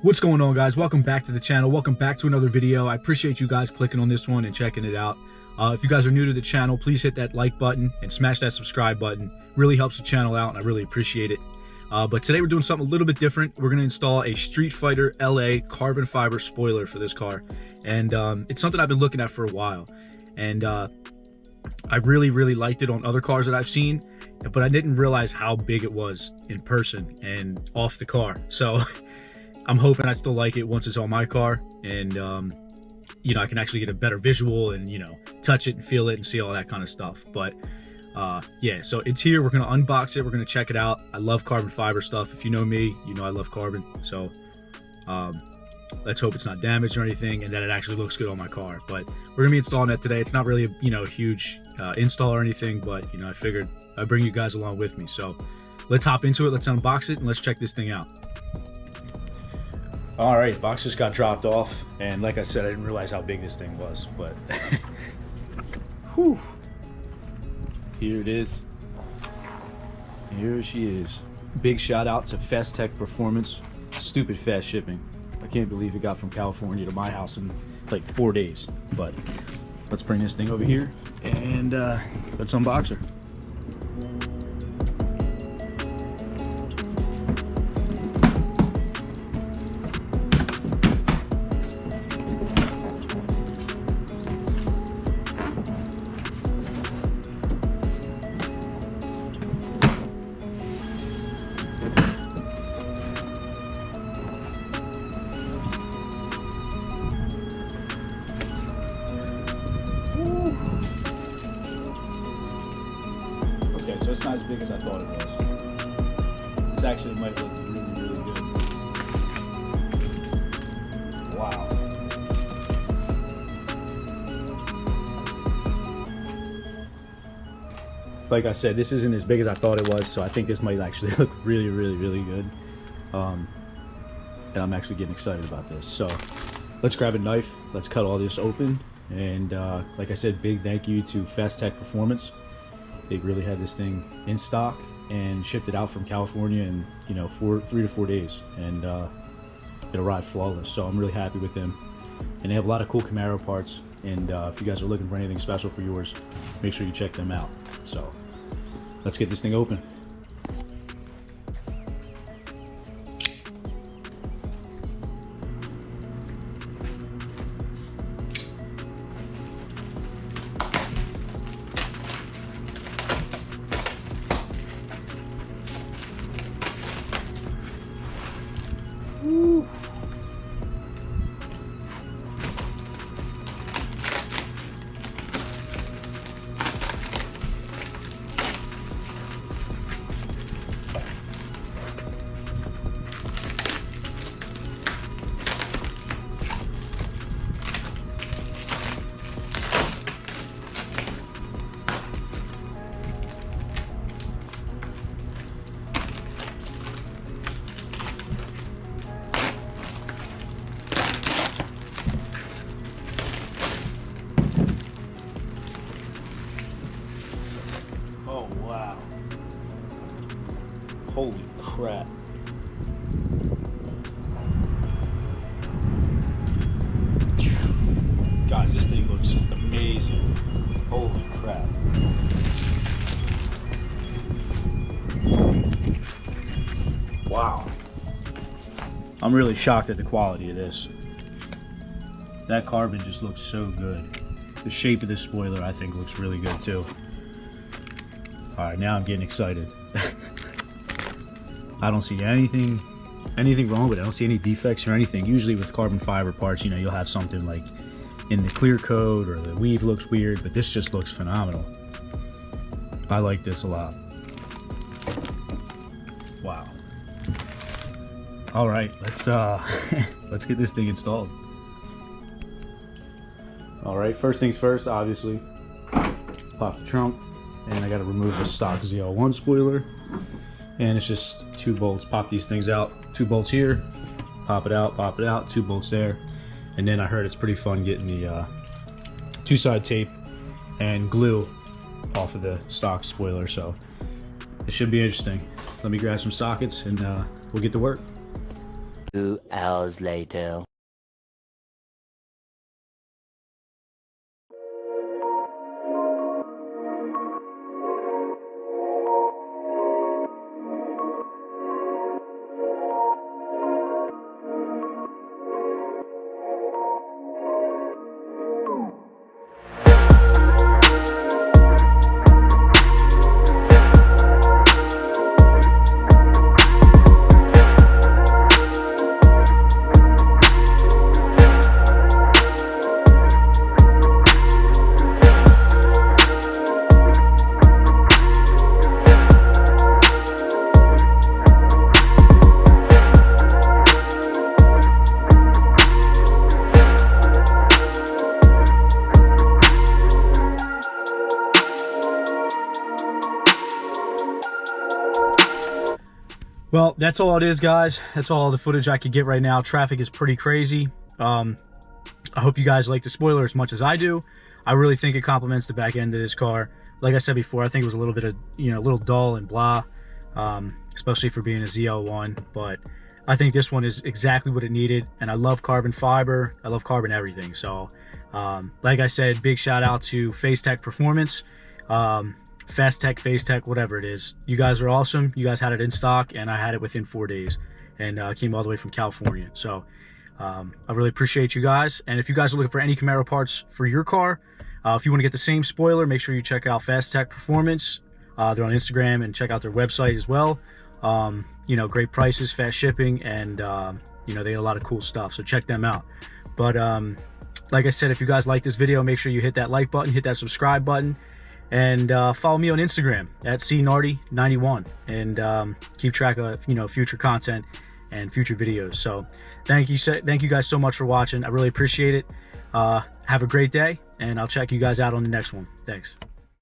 What's going on, guys? Welcome back to the channel. Welcome back to another video. I appreciate you guys clicking on this one and checking it out. If you guys are new to the channel, please hit that like button and smash that subscribe button. Really helps the channel out and I really appreciate it. But today we're doing something a little bit different. We're going to install a Street Fighter LA carbon fiber spoiler for this car. And it's something I've been looking at for a while. And I really liked it on other cars that I've seen, but I didn't realize how big it was in person and off the car. So I'm hoping I still like it once it's on my car, and you know, I can actually get a better visual and, you know, touch it and feel it and see all that kind of stuff. But yeah, so it's here. We're gonna unbox it. We're gonna check it out. I love carbon fiber stuff. If you know me, you know I love carbon. So let's hope it's not damaged or anything, and that it actually looks good on my car. But we're gonna be installing that today. It's not really a, you know, huge install or anything, but you know, I figured I'd bring you guys along with me. So let's hop into it. Let's unbox it and let's check this thing out. All right, box just got dropped off, and like I said, I didn't realize how big this thing was, but whew. Here it is. Here she is. Big shout out to Fast Tech Performance. Stupid fast shipping. I can't believe it got from California to my house in like 4 days. But let's bring this thing over here and let's unbox her. Okay, so it's not as big as I thought it was. This actually might look really good. Wow. Like I said, this isn't as big as I thought it was, so I think this might actually look really good. And I'm actually getting excited about this. So let's grab a knife, let's cut all this open, and like I said, big thank you to Fast Tech Performance. They really had this thing in stock and shipped it out from California in, you know, 3 to 4 days, and it arrived flawless. So I'm really happy with them, and they have a lot of cool Camaro parts. And if you guys are looking for anything special for yours, make sure you check them out. So let's get this thing open. Woo. Oh wow. Holy crap. Guys, this thing looks amazing. Holy crap. Wow. I'm really shocked at the quality of this. That carbon just looks so good. The shape of this spoiler I think looks really good too. All right, now I'm getting excited. I don't see anything wrong with it. I don't see any defects or anything. Usually with carbon fiber parts, you know, you'll have something like in the clear coat or the weave looks weird, but this just looks phenomenal. I like this a lot. Wow. All right, let's let's get this thing installed. All right, first things first, obviously, pop the trunk. And I got to remove the stock ZL1 spoiler, and it's just 2 bolts. Pop these things out, 2 bolts here, pop it out, 2 bolts there. And then I heard it's pretty fun getting the 2-side tape and glue off of the stock spoiler, so it should be interesting. Let me grab some sockets and we'll get to work. 2 hours later. Well, that's all it is, guys. That's all the footage I could get right now. Traffic is pretty crazy. I hope you guys like the spoiler as much as I do. I really think it complements the back end of this car. Like I said before, I think it was a little bit of, a little dull and blah, especially for being a ZL1. But I think this one is exactly what it needed. And I love carbon fiber. I love carbon everything. So, like I said, big shout out to FaceTech Performance. Fast Tech, Phase Tech, whatever it is. You guys are awesome. You guys had it in stock, and I had it within 4 days, and came all the way from California. So I really appreciate you guys. And if you guys are looking for any Camaro parts for your car, if you want to get the same spoiler, make sure you check out Fast Tech Performance. They're on Instagram, and check out their website as well. Great prices, fast shipping, and they got a lot of cool stuff. So check them out. But like I said, if you guys like this video, make sure you hit that like button, hit that subscribe button. And follow me on Instagram at cnarty91, and keep track of future content and future videos. So thank you guys so much for watching. I really appreciate it. Have a great day, and I'll check you guys out on the next one. Thanks.